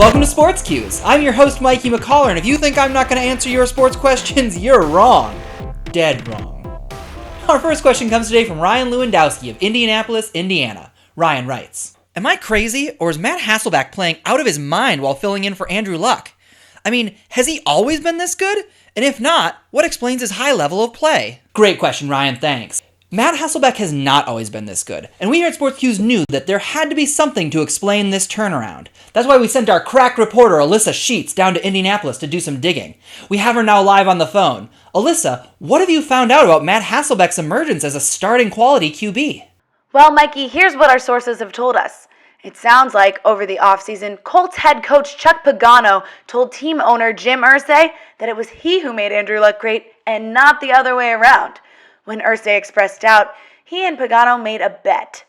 Welcome to Sports Cues. I'm your host, Mikey McCollar, and if you think I'm not going to answer your sports questions, you're wrong. Dead wrong. Our first question comes today from Ryan Lewandowski of Indianapolis, Indiana. Ryan writes, am I crazy, or is Matt Hasselbeck playing out of his mind while filling in for Andrew Luck? I mean, has he always been this good? And if not, what explains his high level of play? Great question, Ryan, thanks. Matt Hasselbeck has not always been this good, and we here at Sports Cues knew that there had to be something to explain this turnaround. That's why we sent our crack reporter Alissa Sheets down to Indianapolis to do some digging. We have her now live on the phone. Alissa, what have you found out about Matt Hasselbeck's emergence as a starting quality QB? Well, Mikey, here's what our sources have told us. It sounds like, over the offseason, Colts head coach Chuck Pagano told team owner Jim Irsay that it was he who made Andrew Luck great and not the other way around. When Irsay expressed doubt, he and Pagano made a bet.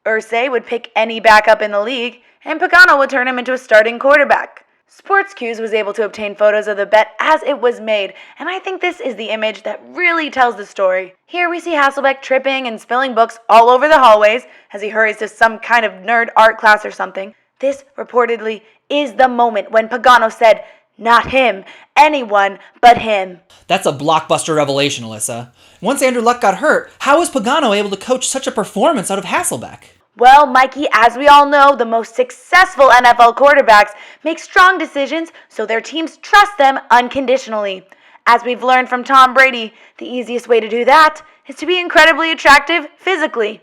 Irsay would pick any backup in the league, and Pagano would turn him into a starting quarterback. Sports Cues was able to obtain photos of the bet as it was made, and I think this is the image that really tells the story. Here we see Hasselbeck tripping and spilling books all over the hallways as he hurries to some kind of nerd art class or something. This, reportedly, is the moment when Pagano said, "Not him, anyone but him." That's a blockbuster revelation, Alissa. Once Andrew Luck got hurt, how was Pagano able to coach such a performance out of Hasselbeck? Well, Mikey, as we all know, the most successful NFL quarterbacks make strong decisions so their teams trust them unconditionally. As we've learned from Tom Brady, the easiest way to do that is to be incredibly attractive physically.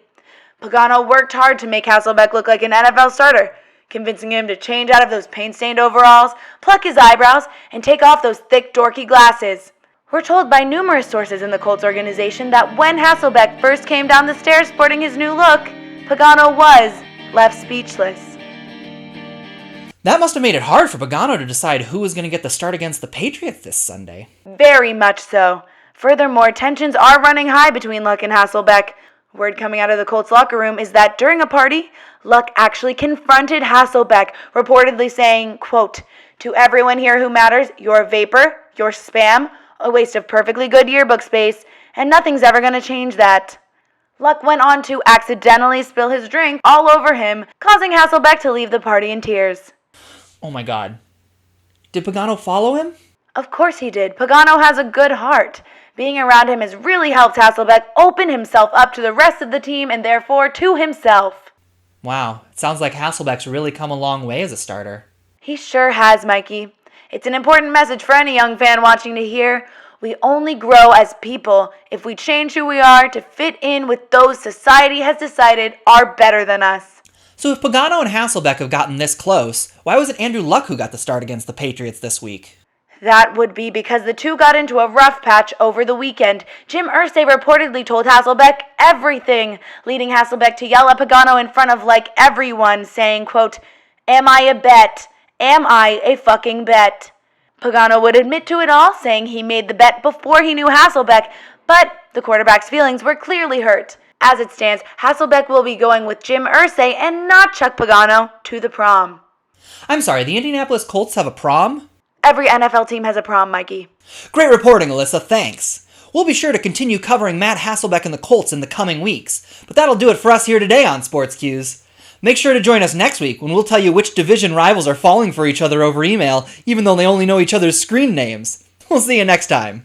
Pagano worked hard to make Hasselbeck look like an NFL starter, convincing him to change out of those paint-stained overalls, pluck his eyebrows, and take off those thick, dorky glasses. We're told by numerous sources in the Colts organization that when Hasselbeck first came down the stairs sporting his new look, Pagano was left speechless. That must have made it hard for Pagano to decide who was going to get the start against the Patriots this Sunday. Very much so. Furthermore, tensions are running high between Luck and Hasselbeck. Word coming out of the Colts locker room is that during a party, Luck actually confronted Hasselbeck, reportedly saying, quote, "To everyone here who matters, you're a vapor, you're spam, a waste of perfectly good yearbook space, and nothing's ever going to change that." Luck went on to accidentally spill his drink all over him, causing Hasselbeck to leave the party in tears. Oh my god. Did Pagano follow him? Of course he did. Pagano has a good heart. Being around him has really helped Hasselbeck open himself up to the rest of the team and therefore to himself. Wow, it sounds like Hasselbeck's really come a long way as a starter. He sure has, Mikey. It's an important message for any young fan watching to hear. We only grow as people if we change who we are to fit in with those society has decided are better than us. So if Pagano and Hasselbeck have gotten this close, why was it Andrew Luck who got the start against the Patriots this week? That would be because the two got into a rough patch over the weekend. Jim Irsay reportedly told Hasselbeck everything, leading Hasselbeck to yell at Pagano in front of everyone, saying, quote, "Am I a bet? Am I a fucking bet?" Pagano would admit to it all, saying he made the bet before he knew Hasselbeck, but the quarterback's feelings were clearly hurt. As it stands, Hasselbeck will be going with Jim Irsay and not Chuck Pagano to the prom. I'm sorry, the Indianapolis Colts have a prom? Every NFL team has a prom, Mikey. Great reporting, Alissa, thanks. We'll be sure to continue covering Matt Hasselbeck and the Colts in the coming weeks, but that'll do it for us here today on Sports Cues. Make sure to join us next week when we'll tell you which division rivals are falling for each other over email, even though they only know each other's screen names. We'll see you next time.